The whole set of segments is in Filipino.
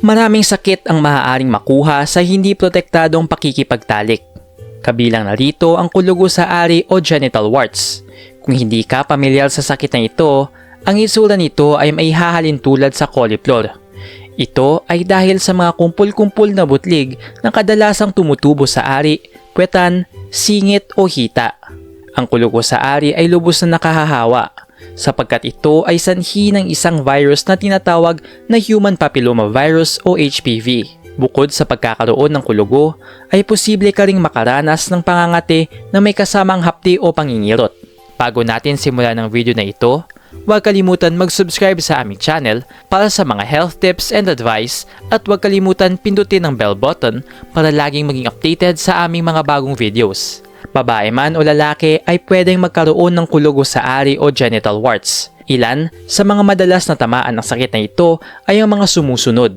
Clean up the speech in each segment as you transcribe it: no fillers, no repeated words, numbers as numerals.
Maraming sakit ang maaaring makuha sa hindi protektadong pakikipagtalik. Kabilang na rito ang kulugo sa ari o genital warts. Kung hindi ka pamilyar sa sakit na ito, ang itsura nito ay may hahalin tulad sa cauliflower. Ito ay dahil sa mga kumpul-kumpul na butlig na kadalasang tumutubo sa ari, puwetan, singit o hita. Ang kulugo sa ari ay lubos na nakahahawa sapagkat ito ay sanhi ng isang virus na tinatawag na human papillomavirus o HPV. Bukod sa pagkakaroon ng kulugo, ay posible ka ring makaranas ng pangangati na may kasamang hapdi o pangingirot. Bago natin simulan ang video na ito, huwag kalimutan mag-subscribe sa aming channel para sa mga health tips and advice at huwag kalimutan pindutin ang bell button para laging maging updated sa aming mga bagong videos. Babae man o lalaki ay pwedeng magkaroon ng kulugo sa ari o genital warts. Ilan sa mga madalas na tamaan ng sakit na ito ay ang mga sumusunod.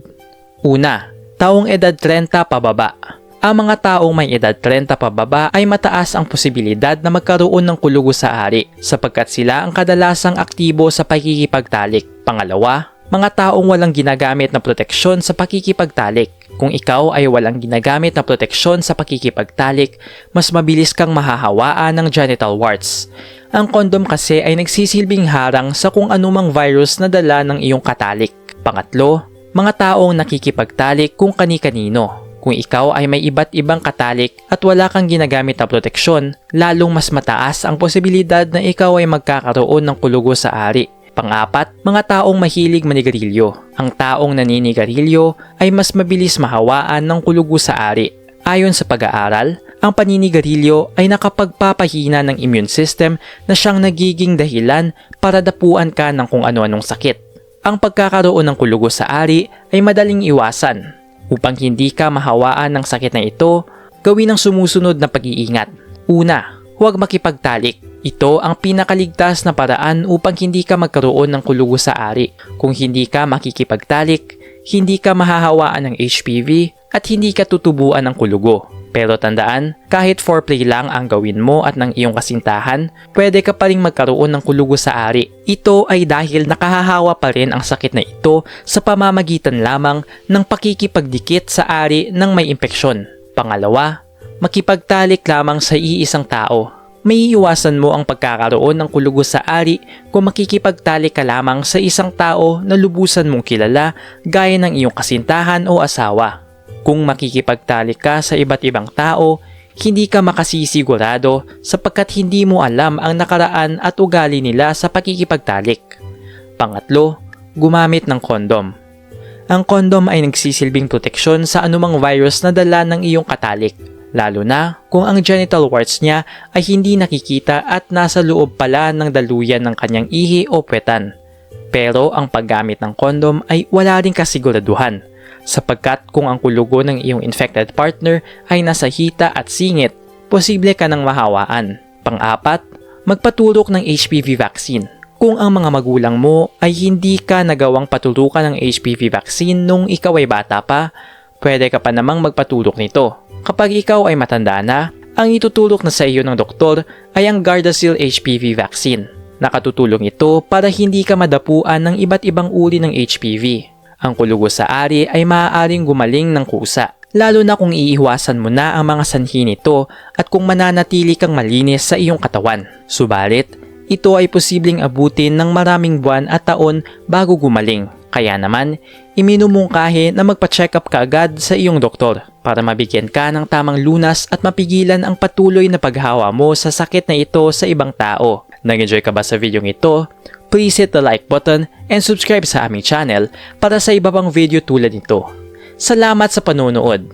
Una, taong edad 30 pababa. Ang mga taong may edad 30 pababa ay mataas ang posibilidad na magkaroon ng kulugo sa ari sapagkat sila ang kadalasang aktibo sa pakikipagtalik. Pangalawa, mga taong walang ginagamit na proteksyon sa pakikipagtalik. Kung ikaw ay walang ginagamit na proteksyon sa pakikipagtalik, mas mabilis kang mahahawaan ng genital warts. Ang kondom kasi ay nagsisilbing harang sa kung anumang virus na dala ng iyong katalik. Pangatlo, mga taong nakikipagtalik kung kani-kanino. Kung ikaw ay may iba't ibang katalik at wala kang ginagamit na proteksyon, lalong mas mataas ang posibilidad na ikaw ay magkakaroon ng kulugo sa ari. Pang-apat, mga taong mahilig manigarilyo. Ang taong naninigarilyo ay mas mabilis mahawaan ng kulugo sa ari. Ayon sa pag-aaral, ang paninigarilyo ay nakapagpapahina ng immune system na siyang nagiging dahilan para dapuan ka ng kung ano-anong sakit. Ang pagkakaroon ng kulugo sa ari ay madaling iwasan. Upang hindi ka mahawaan ng sakit na ito, gawin ang sumusunod na pag-iingat. Una, huwag makipagtalik. Ito ang pinakaligtas na paraan upang hindi ka magkaroon ng kulugo sa ari. Kung hindi ka makikipagtalik, hindi ka mahahawaan ng HPV at hindi ka tutubuan ng kulugo. Pero tandaan, kahit foreplay lang ang gawin mo at ng iyong kasintahan, pwede ka pa rin magkaroon ng kulugo sa ari. Ito ay dahil nakahahawa pa rin ang sakit na ito sa pamamagitan lamang ng pakikipagdikit sa ari ng may impeksyon. Pangalawa, makipagtalik lamang sa iisang tao. May iwasan mo ang pagkakaroon ng kulugo sa ari kung makikipagtalik ka lamang sa isang tao na lubusan mong kilala gaya ng iyong kasintahan o asawa. Kung makikipagtalik ka sa iba't ibang tao, hindi ka makasisigurado sapagkat hindi mo alam ang nakaraan at ugali nila sa pakikipagtalik. Pangatlo, gumamit ng kondom. Ang kondom ay nagsisilbing proteksyon sa anumang virus na dala ng iyong katalik, lalo na kung ang genital warts niya ay hindi nakikita at nasa loob pala ng daluyan ng kanyang ihi o puwetan. Pero ang paggamit ng kondom ay wala ring kasiguraduhan. Sapagkat kung ang kulugo ng iyong infected partner ay nasa hita at singit, posible ka nang mahawaan. Pang-apat, magpaturok ng HPV vaccine. Kung ang mga magulang mo ay hindi ka nagawang paturukan ng HPV vaccine nung ikaw ay bata pa, pwede ka pa namang magpaturok nito. Kapag ikaw ay matanda na, ang itutulok na sa iyo ng doktor ay ang Gardasil HPV vaccine. Nakatutulong ito para hindi ka madapuan ng iba't ibang uri ng HPV. Ang kulugo sa ari ay maaaring gumaling ng kusa, lalo na kung iiwasan mo na ang mga sanhi nito at kung mananatili kang malinis sa iyong katawan. Subalit, ito ay posibleng abutin ng maraming buwan at taon bago gumaling. Kaya naman, iminumungkahi na magpa-check up ka agad sa iyong doktor para mabigyan ka ng tamang lunas at mapigilan ang patuloy na paghawa mo sa sakit na ito sa ibang tao. Nag-enjoy ka ba sa video ito? Please hit the like button and subscribe sa aming channel para sa iba pang video tulad nito. Salamat sa panonood!